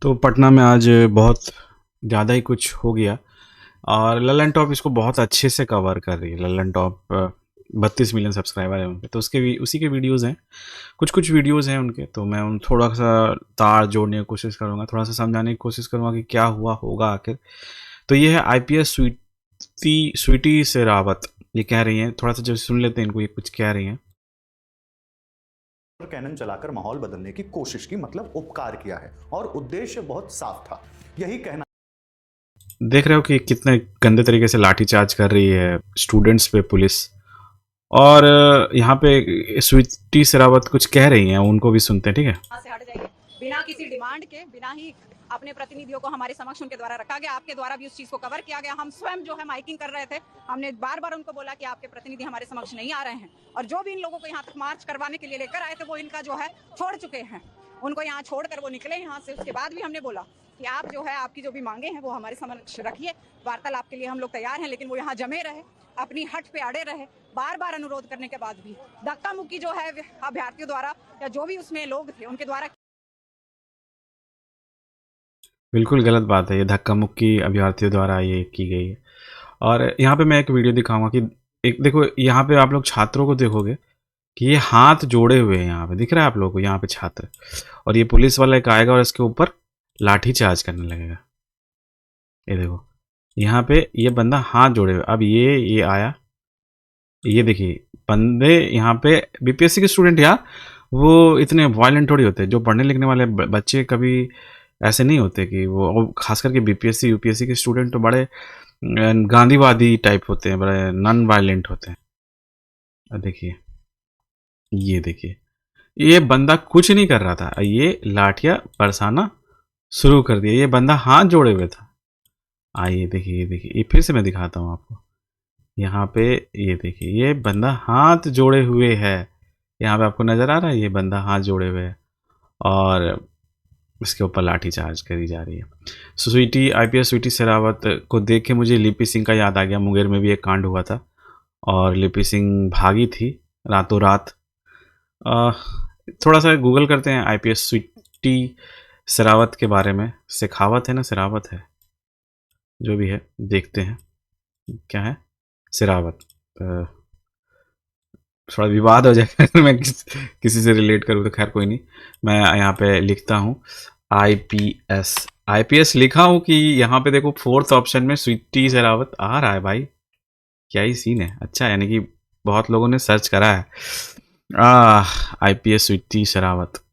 तो पटना में आज बहुत ज़्यादा ही कुछ हो गया और लल्लन टॉप इसको बहुत अच्छे से कवर कर रही है। लल्लन टॉप 32 मिलियन सब्सक्राइबर है उनके, तो उसके भी उसी के वीडियोज़ हैं। कुछ कुछ वीडियोज़ हैं उनके, तो मैं उन थोड़ा सा तार जोड़ने की कोशिश करूँगा, थोड़ा सा समझाने की कोशिश करूँगा कि क्या हुआ होगा आखिर। तो ये है आईपीएस स्वीटी से रावत, ये कह रही हैं, थोड़ा सा जो सुन लेते हैं इनको, ये कुछ कह रही हैं। कैनन चलाकर माहौल बदलने की कोशिश की, मतलब उपकार किया है और उद्देश्य बहुत साफ था। यही कहना देख रहे हो कि कितने गंदे तरीके से लाठीचार्ज कर रही है स्टूडेंट्स पे पुलिस। और यहाँ पे स्वीटी शेरावत कुछ कह रही हैं, उनको भी सुनते हैं, ठीक है। से हट जाइए। बिना किसी डिमांड के, बिना ही अपने प्रतिनिधियों को हमारे समक्ष उनके द्वारा रखा गया, आपके द्वारा भी उस चीज को कवर किया गया। हम स्वयं जो है माइकिंग कर रहे थे, हमने बार बार उनको बोला कि आपके प्रतिनिधि हमारे समक्ष नहीं आ रहे हैं, और जो भी इन लोगों को यहाँ तक मार्च करवाने के लिए लेकर आए थे वो इनका जो है छोड़ चुके हैं। उनको यहाँ छोड़कर वो निकले यहाँ से। उसके बाद भी हमने बोला कि आप जो है, आपकी जो भी मांगे हैं वो हमारे समक्ष रखिए, वार्तालाप के लिए हम लोग तैयार हैं। लेकिन वो यहाँ जमे रहे, अपनी हट पे अड़े रहे। बार बार अनुरोध करने के बाद भी धक्का मुक्की जो है अभ्यर्थियों द्वारा या जो भी उसमें लोग थे उनके द्वारा। बिल्कुल गलत बात है, ये धक्का मुक्की अभ्यर्थियों द्वारा ये की गई है। और यहाँ पे मैं एक वीडियो दिखाऊंगा कि एक देखो, यहाँ पे आप लोग छात्रों को देखोगे कि ये हाथ जोड़े हुए हैं, यहाँ पे दिख रहा है आप लोगों को, यहाँ पे छात्र, और ये पुलिस वाला एक आएगा और इसके ऊपर लाठी चार्ज करने लगेगा। ये देखो, यहाँ पे ये बंदा हाथ जोड़े हुए, अब ये आया, ये देखिए बंदे यहाँ पे बीपीएससी के स्टूडेंट यार, वो इतने वायलेंट थोड़ी होते हैं। जो पढ़ने लिखने वाले बच्चे कभी ऐसे नहीं होते कि वो, खास करके बीपीएससी यूपीएससी के स्टूडेंट तो बड़े गांधीवादी टाइप होते हैं, बड़े नॉन वायलेंट होते हैं। देखिए, ये देखिए, ये बंदा कुछ नहीं कर रहा था, ये लाठियाँ बरसाना शुरू कर दिया। ये बंदा हाथ जोड़े हुए था। आइए देखिए, ये देखिए, ये फिर से मैं दिखाता हूँ आपको। यहाँ पे ये देखिए, ये बंदा हाथ जोड़े हुए है। यहाँ पे आपको नज़र आ रहा है, ये बंदा हाथ जोड़े हुए है और इसके ऊपर लाठी चार्ज करी जा रही है। स्वीटी आईपीएस स्वीटी शेरावत को देख के मुझे लिपि सिंह का याद आ गया। मुंगेर में भी एक कांड हुआ था और लिपि सिंह भागी थी रातों रात। थोड़ा सा गूगल करते हैं आईपीएस स्वीटी शेरावत के बारे में। शेखावत है ना, शेरावत है, जो भी है, देखते हैं क्या है। शेरावत, थोड़ा विवाद हो जाएगा अगर मैं किसी से रिलेट करूँ तो, खैर कोई नहीं। मैं यहाँ पे लिखता हूँ आईपीएस, आईपीएस लिखा हूँ कि यहाँ पे देखो फोर्थ ऑप्शन में स्वीटी शेरावत आ रहा है। भाई क्या ही सीन है। अच्छा, यानी कि बहुत लोगों ने सर्च करा है। आईपीएस स्वीटी शेरावत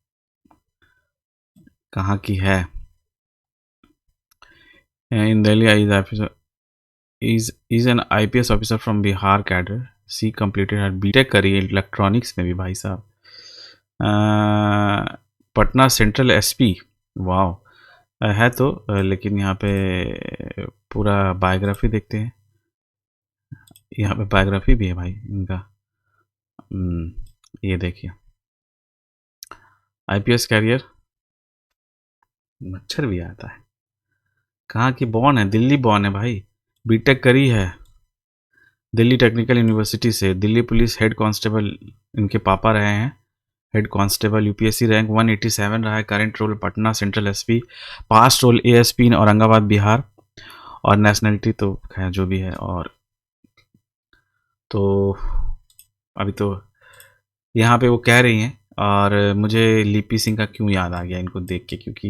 कहाँ की है? In Delhi is an IPS officer from Bihar cadre. She completed her BTech करी है इलेक्ट्रॉनिक्स में भी भाई साहब। पटना सेंट्रल एसपी, वाह है तो। लेकिन यहाँ पे पूरा बायोग्राफी देखते हैं। यहाँ पे बायोग्राफी भी है भाई इनका। ये देखिए, आईपीएस कैरियर, मच्छर भी आता है। कहाँ की बॉर्न है? दिल्ली बॉर्न है भाई। बीटेक करी है दिल्ली टेक्निकल यूनिवर्सिटी से। दिल्ली पुलिस हेड कांस्टेबल इनके पापा रहे हैं, हेड कांस्टेबल। यूपीएससी रैंक 187 रहा है। Current role Patna central SP. Past role ASP in Aurangabad Bihar. और नेशनलिटी तो खैर जो भी है। और तो अभी तो यहाँ पे वो कह रही हैं, और मुझे लिपि सिंह का क्यों याद आ गया इनको देख के, क्योंकि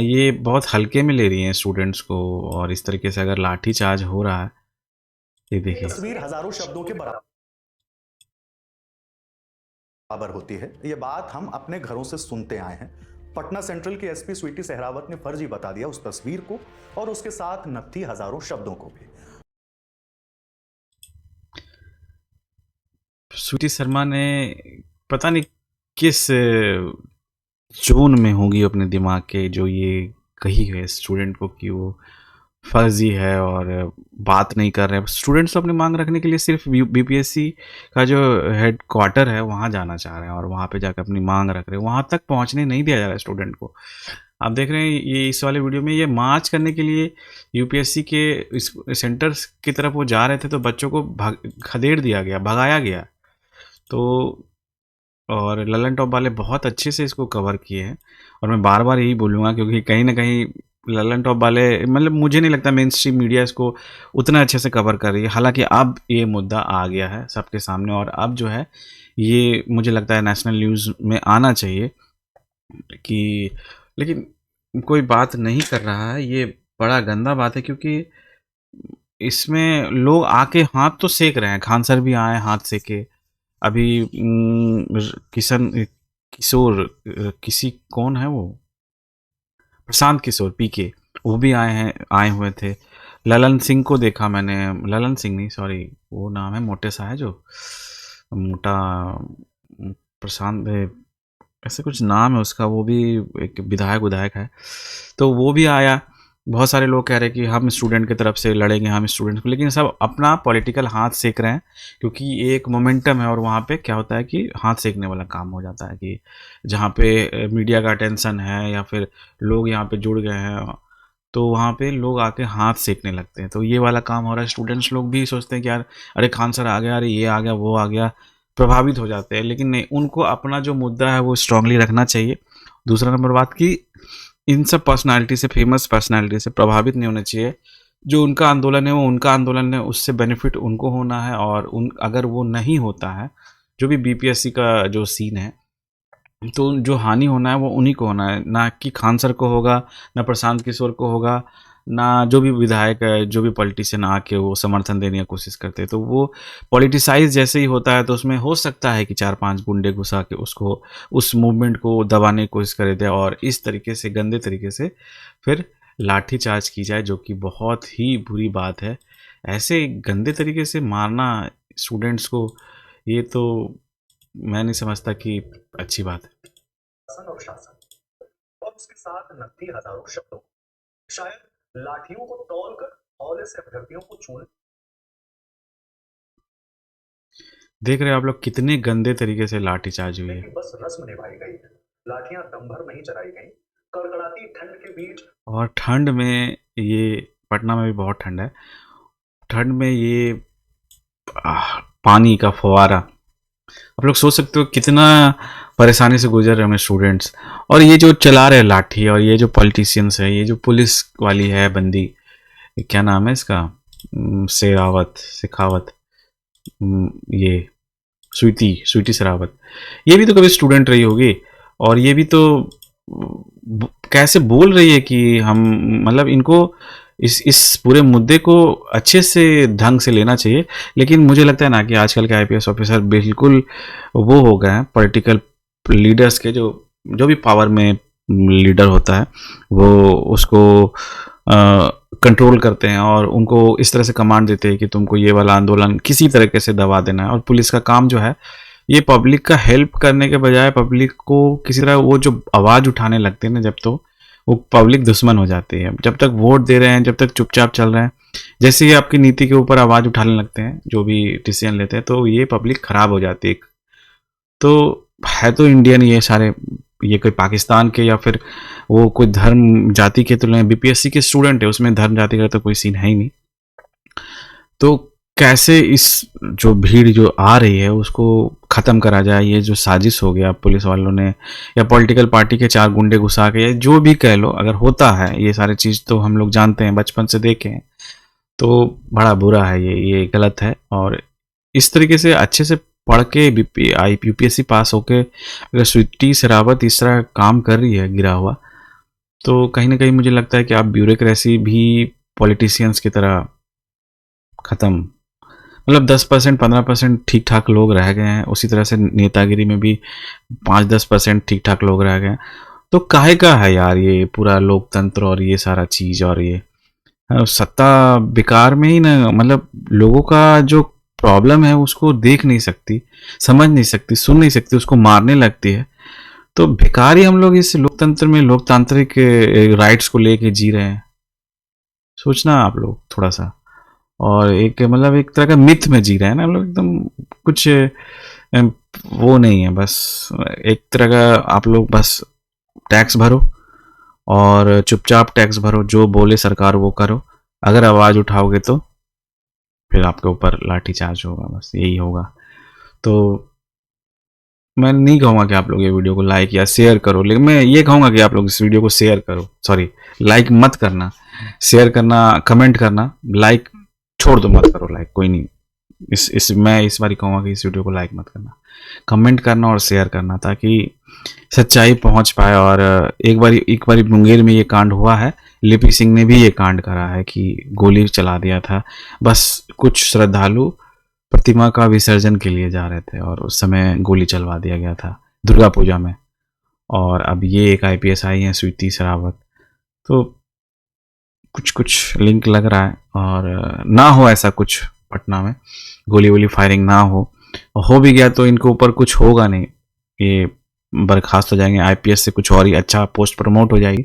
ये बहुत हल्के में ले रही हैं स्टूडेंट्स को। और इस तरीके से अगर लाठी चार्ज हो रहा है, ये देखिए, तस्वीर हजारों शब्दों के बराबर होती है। ये बात हम अपने घरों से सुनते आए हैं। पटना सेंट्रल की एसपी स्वीटी शेरावत ने फर्जी बता दिया उस तस्वीर को, और उसके साथ नत्थी हजारों शब्दों को भी। स्वीटी शर्मा ने पता नहीं किस जोन में होंगी अपने दिमाग के, जो ये कही है स्टूडेंट को कि वो फर्जी है और बात नहीं कर रहे हैं। स्टूडेंट्स तो अपनी मांग रखने के लिए सिर्फ बीपीएससी का जो हेड क्वार्टर है वहाँ जाना चाह रहे हैं और वहाँ पे जाकर अपनी मांग रख रहे हैं। वहाँ तक पहुँचने नहीं दिया जा रहा है स्टूडेंट को। आप देख रहे हैं ये इस वाले वीडियो में, ये मार्च करने के लिए यूपीएससी के इस सेंटर्स की तरफ वो जा रहे थे, तो बच्चों को खदेड़ दिया गया, भगाया गया। तो और ललन टॉप वाले बहुत अच्छे से इसको कवर किए हैं और मैं बार-बार यही बोलूँगा क्योंकि कहीं न कहीं ललन टॉप वाले मतलब मुझे नहीं लगता मेन स्ट्रीम मीडिया इसको उतना अच्छे से कवर कर रही है। हालाँकि अब ये मुद्दा आ गया है सबके सामने और अब जो है ये मुझे लगता है नेशनल न्यूज़ में आना चाहिए कि लेकिन कोई बात नहीं कर रहा है, ये बड़ा गंदा बात है क्योंकि इसमें लोग आके हाथ तो सेक रहे हैं, खान सर भी आए हाथ सेके। अभी किशोर किसी कौन है वो? प्रशांत किशोर पीके, वो भी आए हुए थे। ललन सिंह को देखा मैंने, ललन सिंह नहीं सॉरी, वो नाम है मोटे सा है जो मोटा प्रशांत ऐसे कुछ नाम है उसका, वो भी एक विधायक है। तो वो भी आया। बहुत सारे लोग कह रहे हैं कि हम स्टूडेंट की तरफ से लड़ेंगे, हम स्टूडेंट को, लेकिन सब अपना पॉलिटिकल हाथ सेक रहे हैं क्योंकि ये एक मोमेंटम है और वहाँ पे क्या होता है कि हाथ सेकने वाला काम हो जाता है कि जहाँ पे मीडिया का अटेंशन है या फिर लोग यहाँ पे जुड़ गए हैं तो वहाँ पे लोग आके हाथ सेकने लगते हैं। तो ये वाला काम हो रहा है। स्टूडेंट्स लोग भी सोचते हैं कि यार अरे खान सर आ गया, अरे ये आ गया, वो आ गया, प्रभावित हो जाते हैं। लेकिन नहीं, उनको अपना जो मुद्दा है वो स्ट्रांगली रखना चाहिए। दूसरा नंबर बात कि इन सब पर्सनालिटी से, फेमस पर्सनालिटी से प्रभावित नहीं होना चाहिए। जो उनका आंदोलन है वो उनका आंदोलन है, उससे बेनिफिट उनको होना है और उन अगर वो नहीं होता है, जो भी बीपीएससी का जो सीन है, तो जो हानि होना है वो उन्हीं को होना है, ना कि खान सर को होगा, ना प्रशांत किशोर को होगा, ना जो भी विधायक है, जो भी पॉलिटिशियन आके वो समर्थन देने की कोशिश करते हैं। तो वो पॉलिटिसाइज़ जैसे ही होता है तो उसमें हो सकता है कि 4-5 गुंडे घुसा के उसको उस मूवमेंट को दबाने की कोशिश करे थे और इस तरीके से गंदे तरीके से फिर लाठीचार्ज की जाए, जो कि बहुत ही बुरी बात है। ऐसे गंदे तरीके से मारना स्टूडेंट्स को, ये तो मैं नहीं समझता कि अच्छी बात है। शासन और शासन और उसके साथ नकली हजारों शब्दों, शायद लाठियों को तौलकर हौले से अभ्यर्थियों को छूने। देख रहे हो आप लोग कितने गंदे तरीके से लाठीचार्ज हुई है। लेकिन बस रस्म निभाई गई है, लाठियां दम भर नहीं चलाई गई। कड़कड़ाती ठंड के बीच और ठंड में ये पटना में भी बहुत ठंड है। ठंड में ये पानी का फव्वारा, आप लोग सोच सकते हो कितना परेशानी से गुजर रहे हैं स्टूडेंट्स। और ये जो चला रहे लाठी और ये जो पॉलिटिशियंस है, ये जो पुलिस वाली है बंदी, ये क्या नाम है इसका, शेखावत, ये स्वीटी शेरावत, ये भी तो कभी स्टूडेंट रही होगी और ये भी तो कैसे बोल रही है कि हम मतलब इनको इस पूरे मुद्दे को अच्छे से ढंग से लेना चाहिए। लेकिन मुझे लगता है ना कि आजकल के आईपीएस ऑफिसर बिल्कुल वो हो गए हैं पॉलिटिकल लीडर्स के, जो भी पावर में लीडर होता है वो उसको कंट्रोल करते हैं और उनको इस तरह से कमांड देते हैं कि तुमको ये वाला आंदोलन किसी तरीके से दबा देना है। और पुलिस का काम जो है ये पब्लिक का हेल्प करने के बजाय पब्लिक को किसी तरह वो जो आवाज़ उठाने लगते हैं ना, जब तो वो पब्लिक दुश्मन हो जाती है। जब तक वोट दे रहे हैं, जब तक चुपचाप चल रहे हैं, जैसे ही आपकी नीति के ऊपर आवाज़ उठाने लगते हैं, जो भी डिसीजन लेते हैं, तो ये पब्लिक ख़राब हो जाती है। तो है तो इंडियन ये सारे, ये कोई पाकिस्तान के या फिर वो कोई धर्म जाति के तो नहीं, बीपीएससी के स्टूडेंट है, उसमें धर्म जाति का तो कोई सीन है ही नहीं। तो कैसे इस जो भीड़ जो आ रही है उसको ख़त्म करा जाए, ये जो साजिश हो गया पुलिस वालों ने या पॉलिटिकल पार्टी के 4 गुंडे घुसा के, या जो भी कह लो, अगर होता है ये सारी चीज़ तो हम लोग जानते हैं, बचपन से देखे हैं, तो बड़ा बुरा है, ये गलत है। और इस तरीके से अच्छे से पढ़ के यूपीएससी पास होके अगर स्वीटी शेरावत इस तरह काम कर रही है गिरा हुआ, तो कहीं ना कहीं मुझे लगता है कि आप ब्यूरोक्रेसी भी पॉलिटिशियंस की तरह ख़त्म, मतलब 10% 15% ठीक ठाक लोग रह गए हैं, उसी तरह से नेतागिरी में भी 5-10% ठीक ठाक लोग रह गए हैं। तो काहे का है यार ये पूरा लोकतंत्र और ये सारा चीज़, और ये सत्ता बेकार में ही ना, मतलब लोगों का जो प्रॉब्लम है उसको देख नहीं सकती, समझ नहीं सकती, सुन नहीं सकती, उसको मारने लगती है। तो बेकार ही हम लोग इस लोकतंत्र में लोकतांत्रिक राइट्स को लेके जी रहे हैं। सोचना आप लोग थोड़ा सा, और एक मतलब एक तरह का मिथ में जी रहे हैं ना हम लोग, एकदम कुछ वो नहीं है, बस एक तरह का आप लोग बस टैक्स भरो और चुपचाप टैक्स भरो, जो बोले सरकार वो करो, अगर आवाज़ उठाओगे तो फिर आपके ऊपर लाठीचार्ज होगा, बस यही होगा। तो मैं नहीं कहूँगा कि आप लोग ये वीडियो को लाइक या शेयर करो, लेकिन मैं ये कहूँगा कि आप लोग इस वीडियो को शेयर करो। सॉरी, लाइक मत करना, शेयर करना, कमेंट करना, लाइक छोड़ दो, मत करो लाइक, कोई नहीं। मैं इस बार कहूँगा कि इस वीडियो को लाइक मत करना, कमेंट करना और शेयर करना, ताकि सच्चाई पहुंच पाए। और एक बारी मुंगेर में ये कांड हुआ है, लिपि सिंह ने भी ये कांड करा है कि गोली चला दिया था। बस कुछ श्रद्धालु प्रतिमा का विसर्जन के लिए जा रहे थे और उस समय गोली चलवा दिया गया था दुर्गा पूजा में। और अब ये एक IPS आई हैं स्वीटी शेरावत, तो कुछ कुछ लिंक लग रहा है। और ना हो ऐसा कुछ, पटना में गोली वोली फायरिंग ना हो भी गया तो इनके ऊपर कुछ होगा नहीं, ये बर्खास्त हो जाएंगे, IPS से कुछ और ही अच्छा पोस्ट प्रमोट हो जाएगी।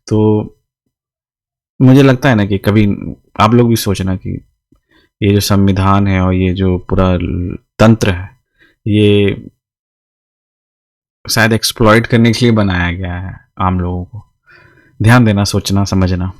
तो मुझे लगता है ना कि कभी आप लोग भी सोचना कि ये जो संविधान है और ये जो पूरा तंत्र है, ये शायद एक्सप्लॉइट करने के लिए बनाया गया है आम लोगों को। ध्यान देना, सोचना, समझना।